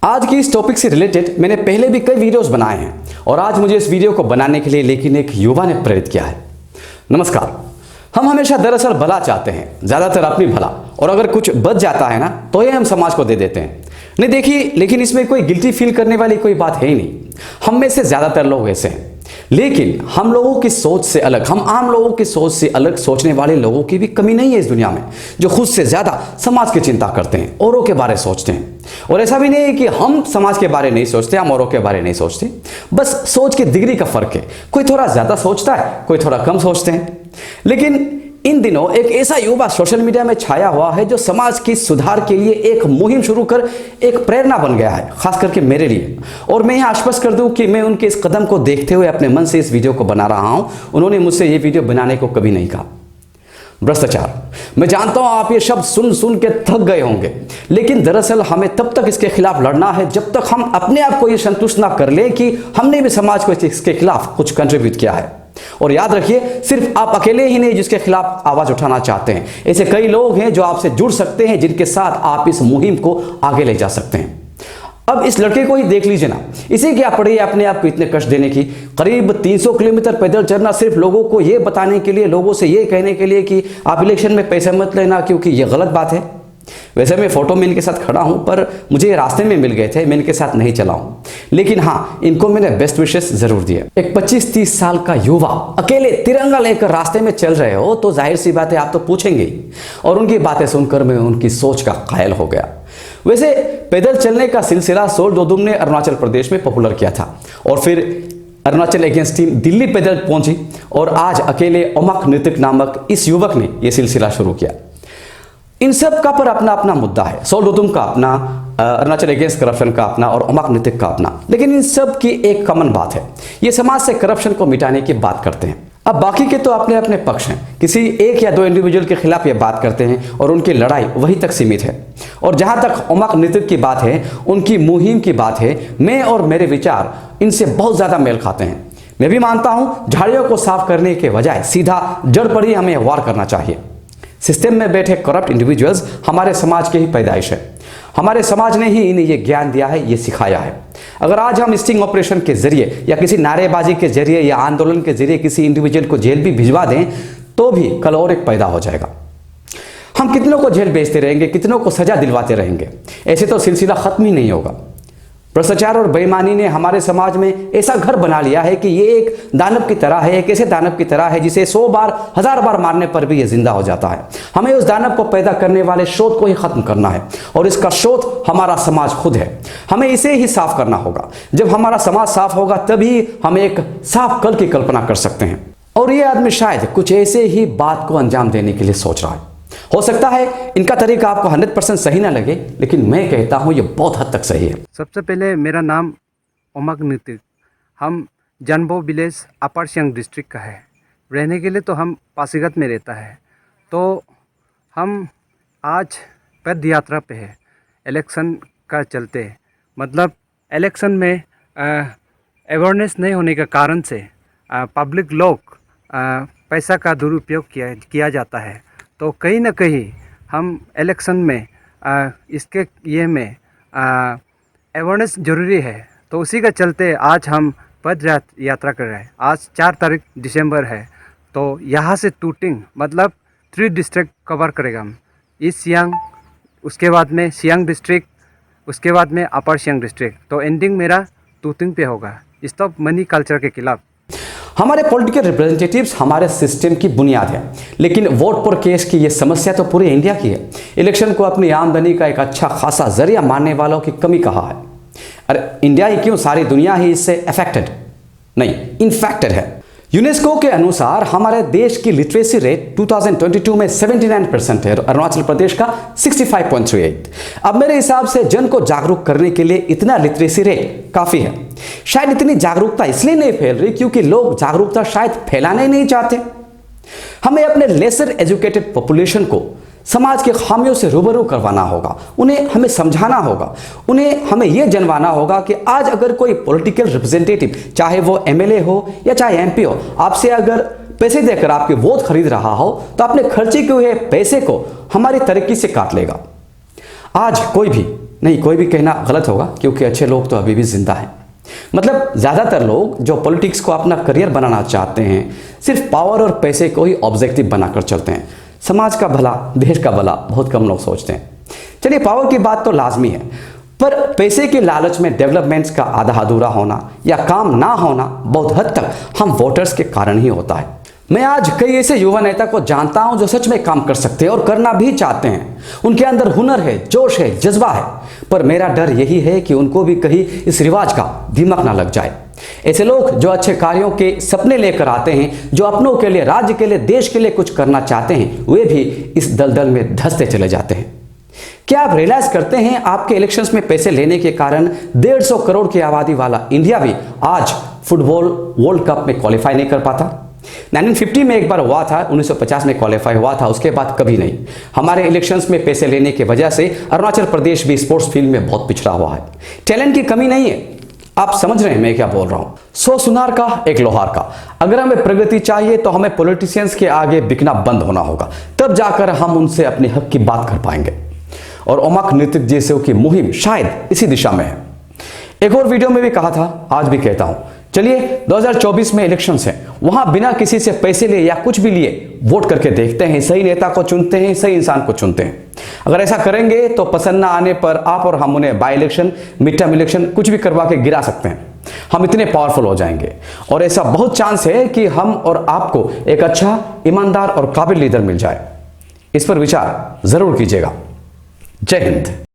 आज की इस टॉपिक से रिलेटेड मैंने पहले भी कई वीडियोस बनाए हैं और आज मुझे इस वीडियो को बनाने के लिए लेकिन एक युवा ने प्रेरित किया है। नमस्कार। हम हमेशा दरअसल भला चाहते हैं, ज़्यादातर अपनी भला, और अगर कुछ बच जाता है ना तो ये हम समाज को दे देते हैं। नहीं देखिए, लेकिन इसमें कोई गिल्टी फील करने वाली कोई बात है ही नहीं। हम में से ज़्यादातर लोग ऐसे हैं, लेकिन हम लोगों की सोच से अलग, हम आम लोगों की सोच से अलग सोचने वाले लोगों की भी कमी नहीं है इस दुनिया में, जो खुद से ज़्यादा समाज की चिंता करते हैं, औरों के बारे में सोचते हैं। और ऐसा भी नहीं है कि हम समाज के बारे नहीं सोचते, हम औरों के बारे नहीं सोचते, बस सोच की डिग्री का फर्क है। कोई थोड़ा ज़्यादा सोचता है, कोई थोड़ा कम सोचते हैं। लेकिन इन दिनों एक ऐसा युवा सोशल मीडिया में छाया हुआ है जो समाज की सुधार के लिए एक मुहिम शुरू कर एक प्रेरणा बन गया है, खास करके मेरे लिए। और मैं यहां आश्वस्त कर दूं कि मैं उनके इस कदम को देखते हुए अपने मन से इस वीडियो को बना रहा हूं। उन्होंने मुझसे ये वीडियो बनाने को कभी नहीं कहा। भ्रष्टाचार, मैं जानता हूं आप ये शब्द सुन सुन के थक गए होंगे, लेकिन दरअसल हमें तब तक इसके खिलाफ लड़ना है जब तक हम अपने आप को ये संतुष्ट ना कर लें कि हमने भी समाज को इसके खिलाफ कुछ कंट्रीब्यूट किया है। और याद रखिए, सिर्फ आप अकेले ही नहीं जिसके खिलाफ आवाज उठाना चाहते हैं, ऐसे कई लोग हैं जो आपसे जुड़ सकते हैं, जिनके साथ आप इस मुहिम को आगे ले जा सकते हैं। अब इस लड़के को ही देख लीजिए ना, इसे क्या पड़ी है अपने आप को इतने कष्ट देने की। करीब 300 किलोमीटर पैदल चलना सिर्फ लोगों को यह बताने के लिए, लोगों से यह कहने के लिए कि आप इलेक्शन में पैसे मत लेना, क्योंकि यह गलत बात है। वैसे मैं फोटो में इनके साथ खड़ा हूं, पर मुझे रास्ते में मिल गए थे, मैं इनके साथ नहीं चला हूं, लेकिन हाँ, इनको मैंने बेस्ट विशेस जरूर दिए। एक 25-30 साल का युवा अकेले तिरंगा लेकर रास्ते में चल रहे हो तो जाहिर सी बात है आप तो पूछेंगे ही। और उनकी बातें सुनकर मैं उनकी सोच का कायल हो गया। वैसे पैदल चलने का सिलसिला सोल दोदुम ने अरुणाचल प्रदेश में पॉपुलर किया था, और फिर अरुणाचल अगेंस्ट टीम दिल्ली पैदल पहुंची, और आज अकेले ओमक नृतक नामक इस युवक ने यह सिलसिला शुरू किया। इन सब का पर अपना अपना मुद्दा है। सोल दोदुम का अपना, अरुणाचल अगेंस्ट करप्शन का अपना, और ओमक नृतक का अपना, लेकिन इन सब की एक कॉमन बात है, ये समाज से करप्शन को मिटाने की बात करते हैं। अब बाकी के तो अपने अपने पक्ष हैं, किसी एक या दो इंडिविजुअल के खिलाफ ये बात करते हैं और उनकी लड़ाई वहीं तक सीमित है। और जहां तक ओमक नृतक की बात है, उनकी मुहिम की बात है, मैं और मेरे विचार इनसे बहुत ज्यादा मेल खाते हैं। मैं भी मानता हूं झाड़ियों को साफ करने के बजाय सीधा जड़ पर ही हमें वार करना चाहिए। सिस्टम में बैठे करप्ट इंडिविजुअल्स हमारे समाज के ही पैदाइश है। हमारे समाज ने ही इन्हें ये ज्ञान दिया है, ये सिखाया है। अगर आज हम स्टिंग ऑपरेशन के जरिए या किसी नारेबाजी के जरिए या आंदोलन के जरिए किसी इंडिविजुअल को जेल भी भिजवा दें, तो भी कल और एक पैदा हो जाएगा। हम कितनों को जेल भेजते रहेंगे, कितनों को सजा दिलवाते रहेंगे, ऐसे तो सिलसिला खत्म ही नहीं होगा। भ्रष्टाचार और बेईमानी ने हमारे समाज में ऐसा घर बना लिया है कि ये एक दानव की तरह है, एक ऐसे दानव की तरह है जिसे 100 बार 1000 बार मारने पर भी ये जिंदा हो जाता है। हमें उस दानव को पैदा करने वाले स्रोत को ही खत्म करना है, और इसका स्रोत हमारा समाज खुद है। हमें इसे ही साफ करना होगा। जब हमारा समाज साफ होगा तभी हम एक साफ कल की कल्पना कर सकते हैं। और ये आदमी शायद कुछ ऐसे ही बात को अंजाम देने के लिए सोच रहा है। हो सकता है इनका तरीका आपको 100% सही ना लगे, लेकिन मैं कहता हूं ये बहुत हद तक सही है। सबसे पहले मेरा नाम ओमक नृतक, हम जानबो विलेज अपर सियांग डिस्ट्रिक्ट का है। रहने के लिए तो हम पासीघाट में रहता है। तो हम आज पद यात्रा पे है इलेक्शन का चलते, मतलब इलेक्शन में अवेयरनेस नहीं होने के कारण से पब्लिक लोग पैसा का दुरुपयोग किया जाता है। तो कहीं ना कहीं हम इलेक्शन में इसके ये में अवेयरनेस ज़रूरी है। तो उसी का चलते आज हम पद यात्रा कर रहे हैं। आज 4 तारीख दिसंबर है। तो यहाँ से टूटिंग मतलब 3 डिस्ट्रिक्ट कवर करेगा हम। ईस्ट सियांग, उसके बाद में सियांग डिस्ट्रिक्ट, उसके बाद में अपर सियांग डिस्ट्रिक्ट। तो एंडिंग मेरा टूटिंग पे होगा, स्टॉप मनी कल्चर के खिलाफ। हमारे पॉलिटिकल रिप्रेजेंटेटिव्स हमारे सिस्टम की बुनियाद है, लेकिन वोट पर केस की ये समस्या तो पूरे इंडिया की है। इलेक्शन को अपनी आमदनी का एक अच्छा खासा जरिया मानने वालों की कमी कहाँ है? अरे इंडिया ही क्यों, सारी दुनिया ही इससे अफेक्टेड नहीं, इन्फेक्टेड है। यूनेस्को के अनुसार हमारे देश की लिटरेसी रेट 2022 में 79% है, अरुणाचल प्रदेश का 65.38। अब मेरे हिसाब से जन को जागरूक करने के लिए इतना लिटरेसी रेट काफी है। शायद इतनी जागरूकता इसलिए नहीं फैल रही क्योंकि लोग जागरूकता शायद फैलाने नहीं चाहते। हमें अपने लेसर एजुकेटेड पॉपुलेशन को समाज के खामियों से रूबरू करवाना होगा, उन्हें हमें समझाना होगा, उन्हें हमें यह जनवाना होगा कि आज अगर कोई पॉलिटिकल रिप्रेजेंटेटिव, चाहे वो एमएलए हो या चाहे एमपी हो, आपसे अगर पैसे देकर आपके वोट खरीद रहा हो तो अपने खर्चे किए हुए पैसे को हमारी तरक्की से काट लेगा। आज कोई भी नहीं, कोई भी कहना गलत होगा क्योंकि अच्छे लोग तो अभी भी जिंदा हैं। मतलब ज़्यादातर लोग जो पॉलिटिक्स को अपना करियर बनाना चाहते हैं सिर्फ पावर और पैसे को ही ऑब्जेक्टिव बनाकर चलते हैं। समाज का भला, देश का भला बहुत कम लोग सोचते हैं। चलिए, पावर की बात तो लाजमी है, पर पैसे के लालच में डेवलपमेंट्स का आधा अधूरा होना या काम ना होना बहुत हद तक हम वोटर्स के कारण ही होता है। मैं आज कई ऐसे युवा नेता को जानता हूं जो सच में काम कर सकते हैं और करना भी चाहते हैं। उनके अंदर हुनर है, जोश है, जज्बा है, पर मेरा डर यही है कि उनको भी कहीं इस रिवाज का दिमाग ना लग जाए। ऐसे लोग जो अच्छे कार्यों के सपने लेकर आते हैं, जो अपनों के लिए, राज्य के लिए, देश के लिए कुछ करना चाहते हैं, वे भी इस दलदल में धंसते चले जाते हैं। क्या आप रियलाइज करते हैं आपके इलेक्शंस में पैसे लेने के कारण 150 करोड़ की आबादी वाला इंडिया भी आज फुटबॉल वर्ल्ड कप में क्वालिफाई नहीं कर पाता? 1950 में एक बार हुआ था, 1950 में क्वालिफाई हुआ था, उसके बाद कभी नहीं। हमारे इलेक्शंस में पैसे लेने की वजह से अरुणाचल प्रदेश भी स्पोर्ट्स फील्ड में बहुत पिछड़ा हुआ है। टैलेंट की कमी नहीं है, आप समझ रहे हैं मैं क्या बोल रहा हूं। 100 सुनार का एक लोहार का। अगर हमें प्रगति चाहिए तो हमें पॉलिटिशियंस के आगे बिकना बंद होना होगा, तब जाकर हम उनसे अपने हक की बात कर पाएंगे। और ओमक नृत्य जैसे की मुहिम शायद इसी दिशा में है। एक और वीडियो में भी कहा था, आज भी कहता हूं, चलिए 2024 में इलेक्शंस हैं, वहां बिना किसी से पैसे लिए या कुछ भी लिए वोट करके देखते हैं, सही नेता को चुनते हैं, सही इंसान को चुनते हैं। अगर ऐसा करेंगे तो पसंद ना आने पर आप और हम उन्हें by election, mid term election कुछ भी करवा के गिरा सकते हैं। हम इतने पावरफुल हो जाएंगे और ऐसा बहुत चांस है कि हम और आपको एक अच्छा, ईमानदार और काबिल लीडर मिल जाए। इस पर विचार जरूर कीजिएगा। जय हिंद।